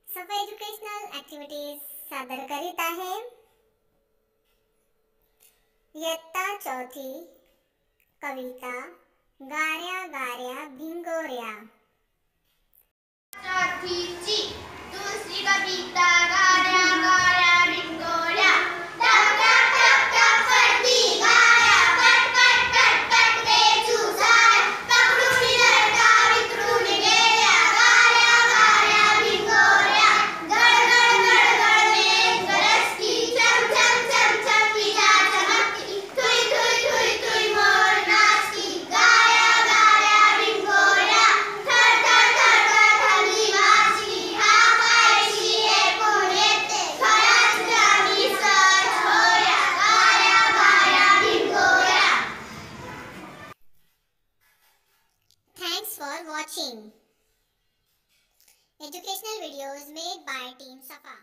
सफा educational activities सादर करीत आहे इयत्ता चौथी कविता गाऱ्या गाऱ्या भिंगोऱ्या। चौथीची दुसरी कविता गाऱ्या गाऱ्या भिंगोऱ्या। टप टप टप टप पडती गाऱ्या, पट पट पट पट वेचू झाड, पकडून धरता वितरून गेल्या गाऱ्या गाऱ्या भिंगोऱ्या। गड गड गड गड मेघ गरजती, चम चम चम चम विजा चमकती, थुई थुई थुई थुई मोर नाचती गाऱ्या गाऱ्या भिंगोऱ्या। थर थर थर थर थंडी वाजती, हाक मारायची ऐकून येते, खऱ्याच जागी सच होया गाऱ्या गाऱ्या भिंगोऱ्या। Thanks for watching. Educational videos made by Team Safa.